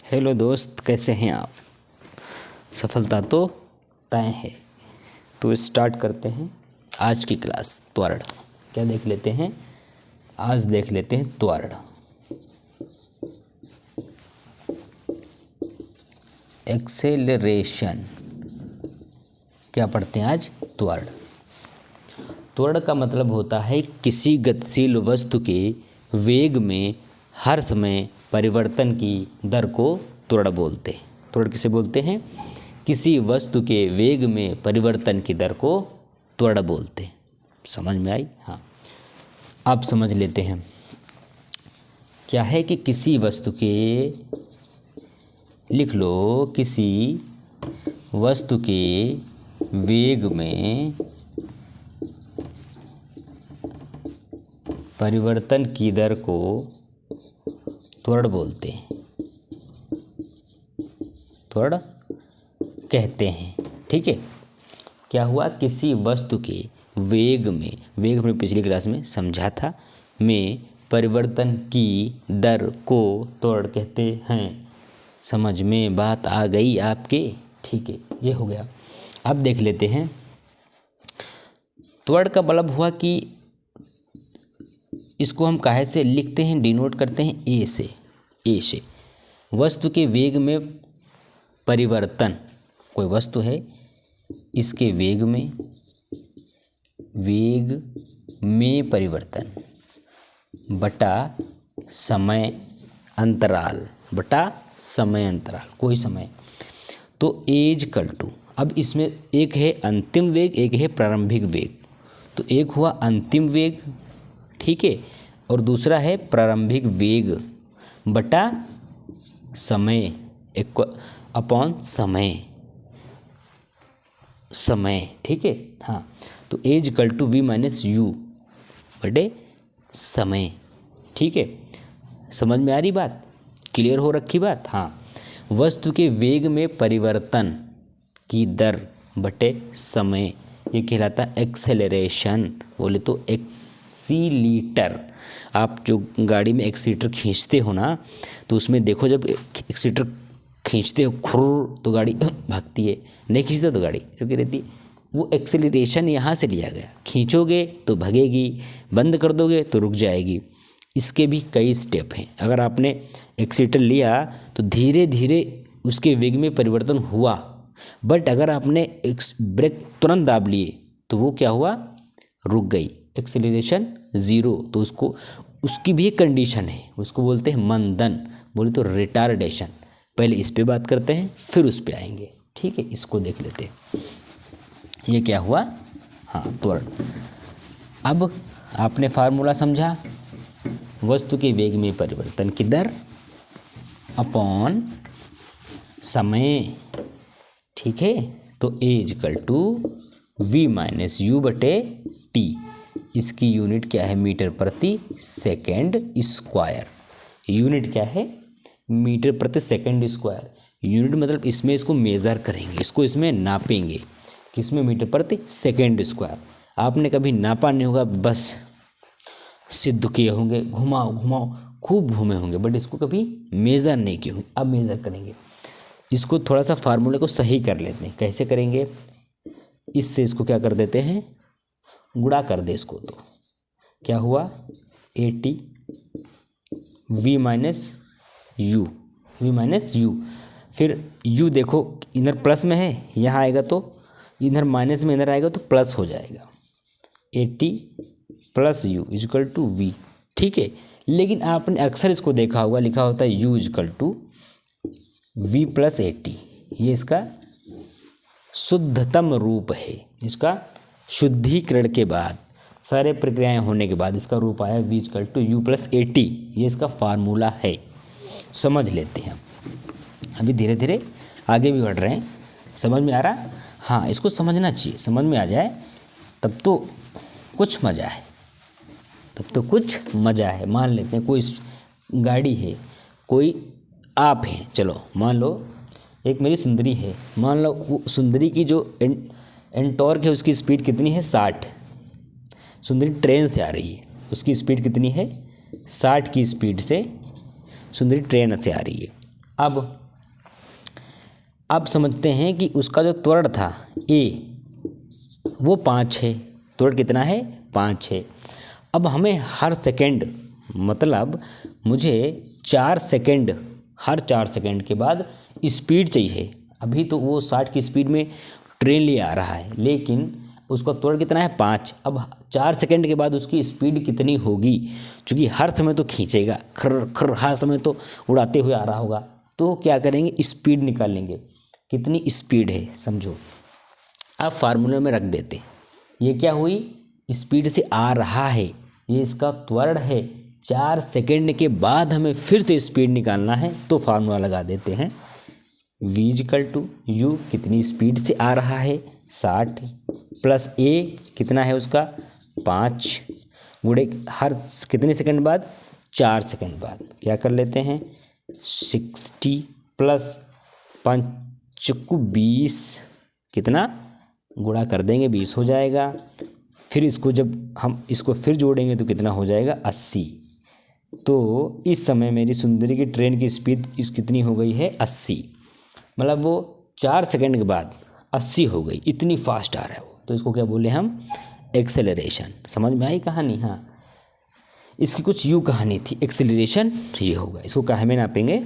Hello दोस्त, कैसे हैं आप। सफलता तो तय है। तो स्टार्ट करते हैं आज की क्लास। त्वरण क्या देख लेते हैं, आज देख लेते हैं त्वरण। एक्सेलरेशन क्या पढ़ते हैं आज, त्वरण। त्वरण का मतलब होता है किसी गतिशील वस्तु के वेग में हर समय परिवर्तन की दर को त्वरण बोलते हैं। त्वरण किसे बोलते हैं, किसी वस्तु के वेग में परिवर्तन की दर को त्वरण बोलते हैं। समझ में आई। हाँ, अब समझ लेते हैं क्या है कि किसी वस्तु के, लिख लो, किसी वस्तु के वेग में परिवर्तन की दर को त्वरण बोलते हैं, त्वरण कहते हैं। ठीक है, क्या हुआ, किसी वस्तु के वेग में, वेग हमने पिछली क्लास में समझा था, में परिवर्तन की दर को त्वरण कहते हैं। समझ में बात आ गई आपके। ठीक है, ये हो गया। अब देख लेते हैं त्वरण का मतलब हुआ कि इसको हम काहे से लिखते हैं, डिनोट करते हैं ए से। ए से वस्तु के वेग में परिवर्तन, कोई वस्तु है, इसके वेग में परिवर्तन बटा समय अंतराल, बटा समय अंतराल, कोई समय, तो एज कल टू। अब इसमें एक है अंतिम वेग, एक है प्रारंभिक वेग। तो एक हुआ अंतिम वेग, ठीक है, और दूसरा है प्रारंभिक वेग बटा समय, अपॉन समय, समय। ठीक है, हाँ, तो as equal to v minus u बटे समय। ठीक है, समझ में आ रही बात, क्लियर हो रखी बात। हाँ, वस्तु के वेग में परिवर्तन की दर बटे समय, ये कहलाता है एक्सेलरेशन। बोले तो एक्सीलीटर। आप जो गाड़ी में एक्सीटर खींचते हो ना, तो उसमें देखो, जब एक्सीटर खींचते हो खुर तो गाड़ी भागती है, नहीं खींचते तो गाड़ी रुकी रहती। वो एक्सेलरेशन यहाँ से लिया गया, खींचोगे तो भगेगी, बंद कर दोगे तो रुक जाएगी। इसके भी कई स्टेप हैं। अगर आपने एक्सीटर लिया तो धीरे धीरे उसके वेग में परिवर्तन हुआ, बट अगर आपने ब्रेक तुरंत दाब लिए तो वो क्या हुआ, रुक गई, एक्सेलरेशन ज़ीरो। तो उसकी भी एक कंडीशन है, उसको बोलते हैं मंदन, बोले तो रिटार्डेशन। पहले इस पे बात करते हैं, फिर उस पे आएंगे। ठीक है, इसको देख लेते हैं, ये क्या हुआ। हाँ, त्वरण। अब आपने फार्मूला समझा, वस्तु के वेग में परिवर्तन की दर अपॉन समय। ठीक है, तो a equal to v minus u बटे टी। इसकी यूनिट क्या है, मीटर प्रति सेकेंड स्क्वायर। यूनिट क्या है, मीटर प्रति सेकेंड स्क्वायर। यूनिट मतलब इसमें इसको मेज़र करेंगे, इसको इसमें नापेंगे, किसमें, मीटर प्रति सेकेंड स्क्वायर। आपने कभी नापा नहीं होगा, बस सिद्ध किए होंगे, घुमाओ घुमाओ खूब घूमे होंगे, बट इसको कभी मेज़र नहीं किए होंगे। अब मेज़र करेंगे इसको, थोड़ा सा फार्मूले को सही कर लेते हैं। कैसे करेंगे, इससे इसको क्या कर देते हैं, गुणा कर दे इसको, तो क्या हुआ, 80 v minus u, v minus u. फिर यू देखो इधर प्लस में है, यहाँ आएगा तो इधर माइनस में, इधर आएगा तो प्लस हो जाएगा। 80 plus u equal to v. ठीक है, लेकिन आपने अक्सर इसको देखा होगा, लिखा होता है u equal to v plus 80। ये इसका शुद्धतम रूप है। इसका शुद्धिकरण के बाद, सारे प्रक्रियाएं होने के बाद इसका रूप आया v equal to u plus 80। ये इसका फार्मूला है, समझ लेते हैं। अभी धीरे धीरे आगे भी बढ़ रहे हैं। समझ में आ रहा। हाँ, इसको समझना चाहिए, समझ में आ जाए तब तो कुछ मज़ा है, तब तो कुछ मज़ा है। मान लेते हैं कोई गाड़ी है, कोई आप हैं, चलो मान लो एक मेरी सुंदरी है, मान लो वो सुंदरी की जो एंटॉर्क है उसकी स्पीड कितनी है, 60। सुंदरी ट्रेन से आ रही है, उसकी स्पीड कितनी है, 60 की स्पीड से सुंदरी ट्रेन से आ रही है। अब समझते हैं कि उसका जो त्वरण था ए वो 5 है। त्वरण कितना है? 5 है। अब हमें हर सेकंड मतलब मुझे 4 सेकंड, हर 4 सेकंड के बाद स्पीड चाहिए। अभी तो वो 60 की स्पीड में ट्रेन ले आ रहा है, लेकिन उसका त्वरण कितना है? 5। अब 4 सेकंड के बाद उसकी स्पीड कितनी होगी? क्योंकि हर समय तो खींचेगा, खर खर हर समय तो उड़ाते हुए आ रहा होगा, तो क्या करेंगे? स्पीड निकाल लेंगे। कितनी स्पीड है समझो। अब फार्मूले में रख देते। ये क्या हुई? स्पीड से आ रहा है, ये इसका त्वरण है। 4 सेकंड के बाद हमें फिर से स्पीड निकालना है, तो फार्मूला लगा देते हैं। v इक्वल टू यू, कितनी स्पीड से आ रहा है? 60 प्लस ए कितना है उसका? 5 गुणे हर कितने सेकंड बाद? 4 सेकंड बाद। क्या कर लेते हैं? 60 प्लस 5 चक्कू 20, कितना गुणा कर देंगे? 20 हो जाएगा। फिर इसको जब हम इसको फिर जोड़ेंगे तो कितना हो जाएगा? 80। तो इस समय मेरी सुंदरी की ट्रेन की स्पीड कितनी हो गई है? 80। मतलब वो 4 सेकंड के बाद 80 हो गई, इतनी फास्ट आ रहा है वो। तो इसको क्या बोले हम? एक्सेलरेशन। समझ में आई कहानी? हाँ, इसकी कुछ यूँ कहानी थी। एक्सेलरेशन ये होगा। इसको काहे में नापेंगे?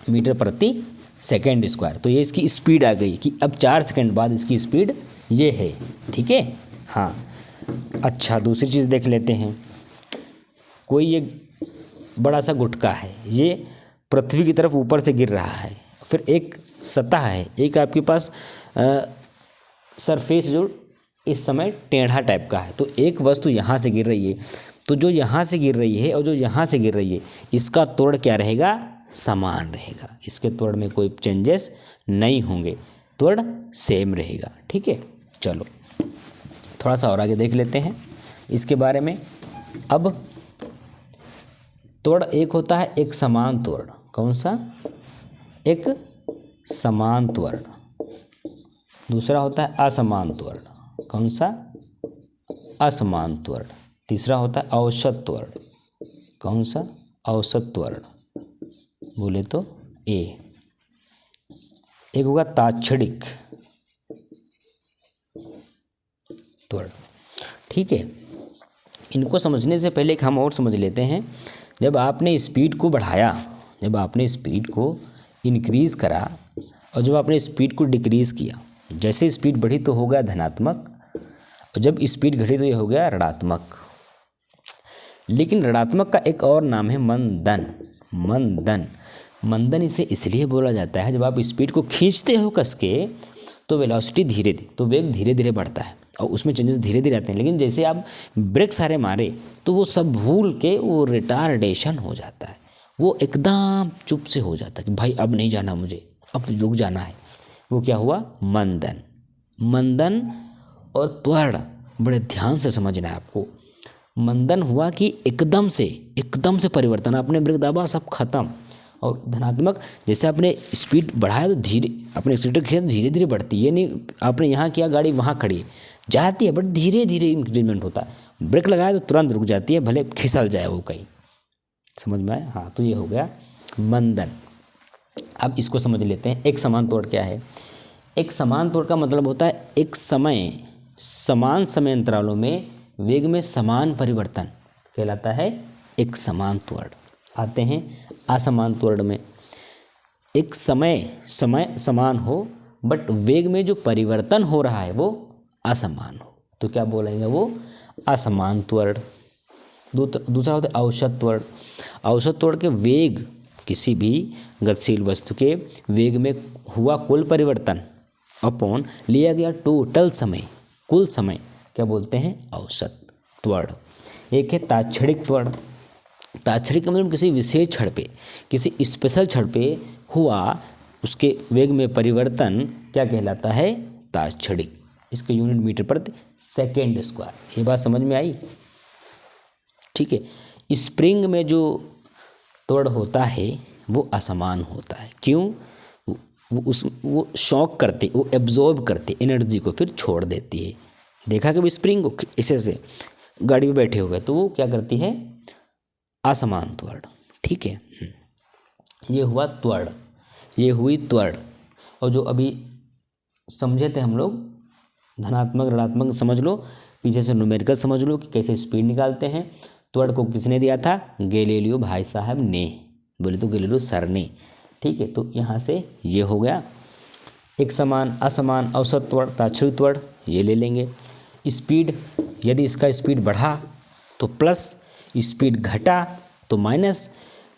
मीटर प्रति सेकंड स्क्वायर। तो ये इसकी स्पीड आ गई कि अब 4 सेकंड बाद इसकी स्पीड ये है। ठीक है। हाँ, अच्छा, दूसरी चीज़ देख लेते हैं। कोई एक बड़ा सा गुटका है, ये पृथ्वी की तरफ ऊपर से गिर रहा है। फिर एक सतह है, एक आपके पास सरफेस जो इस समय टेढ़ा टाइप का है। तो एक वस्तु यहाँ से गिर रही है, तो जो यहाँ से गिर रही है और जो यहाँ से गिर रही है, इसका त्वरण क्या रहेगा? समान रहेगा। इसके त्वरण में कोई चेंजेस नहीं होंगे, त्वरण सेम रहेगा। ठीक है। चलो थोड़ा सा और आगे देख लेते हैं इसके बारे में। अब त्वरण एक होता है एक समान त्वरण। कौन सा? एक समान त्वरण। दूसरा होता है असमान त्वरण। कौन सा? असमान त्वरण। तीसरा होता है औसत त्वरण। कौन सा? औसत त्वरण बोले तो ए। एक होगा ताक्षणिक त्वरण। ठीक है। इनको समझने से पहले एक हम और समझ लेते हैं। जब आपने स्पीड को बढ़ाया, जब आपने स्पीड को इंक्रीज़ करा और जब आपने स्पीड को डिक्रीज़ किया, जैसे स्पीड बढ़ी तो हो गया धनात्मक, और जब स्पीड घटी तो ये हो गया ऋणात्मक। लेकिन ऋणात्मक का एक और नाम है मंदन। मंदन, मंदन इसे इसलिए बोला जाता है, जब आप स्पीड को खींचते हो कस के तो वेलोसिटी धीरे धीरे, तो वेग धीरे धीरे बढ़ता है और उसमें चेंजेस धीरे धीरे आते हैं। लेकिन जैसे आप ब्रेक सारे मारे तो वो सब भूल के वो रिटार्डेशन हो जाता है, वो एकदम चुप से हो जाता है कि भाई अब नहीं जाना मुझे, अब रुक जाना है। वो क्या हुआ? मंदन। मंदन और त्वरण बड़े ध्यान से समझना है आपको। मंदन हुआ कि एकदम से परिवर्तन, आपने ब्रेक दाबा सब खत्म। और धनात्मक, जैसे आपने स्पीड बढ़ाया तो धीरे, अपने एक्सीटर खींचा तो धीरे धीरे बढ़ती है। ये नहीं आपने यहाँ किया, गाड़ी वहाँ खड़ी जाती है, बट धीरे धीरे इंक्रीजमेंट होता है। ब्रेक लगाया तो तुरंत रुक जाती है, भले खिसल जाए वो कहीं। समझ में आया? हाँ, तो ये हो गया मंदन। अब इसको समझ लेते हैं। एक समान त्वरण क्या है? एक समान त्वरण का मतलब होता है एक समय, समान समय अंतरालों में वेग में समान परिवर्तन कहलाता है एक समान त्वरण। आते हैं असमान त्वरण में। एक समय समान हो बट वेग में जो परिवर्तन हो रहा है वो असमान हो, तो क्या बोलेंगे? वो असमान त्वरण। दूसरा होता है औसत त्वरण। औसत त्वरण के वेग, किसी भी गतिशील वस्तु के वेग में हुआ कुल परिवर्तन अपॉन लिया गया टोटल समय, कुल समय, क्या बोलते हैं? औसत त्वरण। एक है ताक्षणिक त्वरण। ताक्षणिक का मतलब किसी विशेष क्षण पे, किसी स्पेशल क्षण पे हुआ उसके वेग में परिवर्तन क्या कहलाता है? ताक्षणिक। इसके यूनिट मीटर प्रति सेकेंड स्क्वायर। ये बात समझ में आई? ठीक है। स्प्रिंग में जो त्वरण होता है वो असमान होता है। क्यों? वो शॉक करते, वो एब्जॉर्ब करते एनर्जी को, फिर छोड़ देती है। देखा कि स्प्रिंग को ऐसे गाड़ी में बैठे हुए तो वो क्या करती है? असमान त्वरण। ठीक है। ये हुआ त्वरण, ये हुई त्वरण। और जो अभी समझे थे हम लोग धनात्मक ऋणात्मक समझ लो, पीछे से न्यूमेरिकल समझ लो कि कैसे स्पीड निकालते हैं। त्वरण को किसने दिया था? गैलीलियो भाई साहब ने, बोले तो गैलीलियो सर ने। ठीक है, तो यहाँ से ये हो गया। एक समान असमान औसत त्वरण ताक्षणिक त्वरण ये ले लेंगे। स्पीड, यदि इसका स्पीड बढ़ा तो प्लस, स्पीड घटा तो माइनस।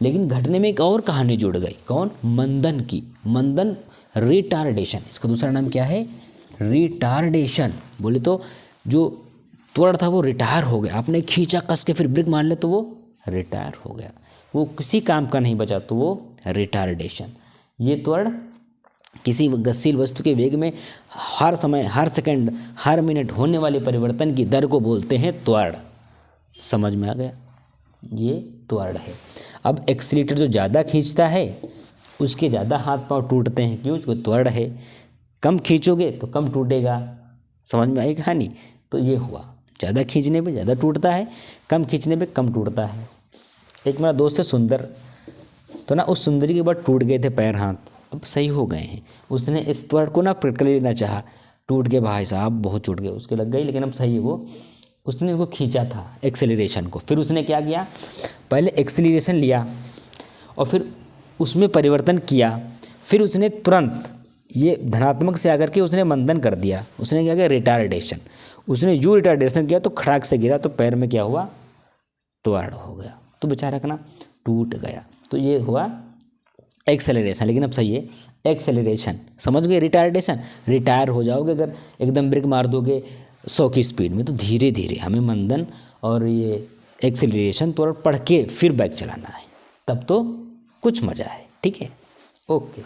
लेकिन घटने में एक और कहानी जुड़ गई, कौन? मंदन की। मंदन रिटार्डेशन, इसका दूसरा नाम क्या है? रिटार्डेशन। बोले तो जो त्वरण था वो रिटायर हो गया, आपने खींचा कस के फिर ब्रेक मार ले तो वो रिटायर हो गया, वो किसी काम का नहीं बचा तो वो रिटार्डेशन। ये त्वरण किसी गतिशील वस्तु के वेग में हर समय, हर सेकंड, हर मिनट होने वाले परिवर्तन की दर को बोलते हैं त्वरण। समझ में आ गया? ये त्वरण है। अब एक्सीलरेटर जो ज़्यादा खींचता है उसके ज़्यादा हाथ पांव टूटते हैं, क्यों? जो त्वरण है। कम खींचोगे तो कम टूटेगा। समझ में आई कहानी? तो ये हुआ, ज़्यादा खींचने पे ज़्यादा टूटता है, कम खींचने पे कम टूटता है। एक मेरा दोस्त है सुंदर, तो ना उस सुंदरी के बाद टूट गए थे पैर हाथ, अब सही हो गए हैं। उसने इस त्वरण को ना प्रैक्टिकली लेना चाहा, टूट गए भाई साहब, बहुत टूट गए, उसके लग गई, लेकिन अब सही है वो। उसने इसको खींचा था एक्सेलरेशन को, फिर उसने क्या किया? पहले एक्सेलरेशन लिया और फिर उसमें परिवर्तन किया, फिर उसने तुरंत ये धनात्मक से आकर के उसने मंदन कर दिया। उसने क्या किया? रिटार्डेशन। उसने यू रिटार्डेशन किया तो खड़ाक से गिरा, तो पैर में क्या हुआ? त्वरण हो गया, तो बेचारा का ना टूट गया। तो ये हुआ एक्सेलरेशन, लेकिन अब सही है एक्सेलरेशन। समझ गए? रिटार्डेशन, रिटायर हो जाओगे अगर एकदम ब्रेक मार दोगे 100 की स्पीड में, तो धीरे धीरे हमें मंदन और ये एक्सेलरेशन त्वरण पढ़ के फिर बाइक चलाना है, तब तो कुछ मज़ा है। ठीक है, ओके।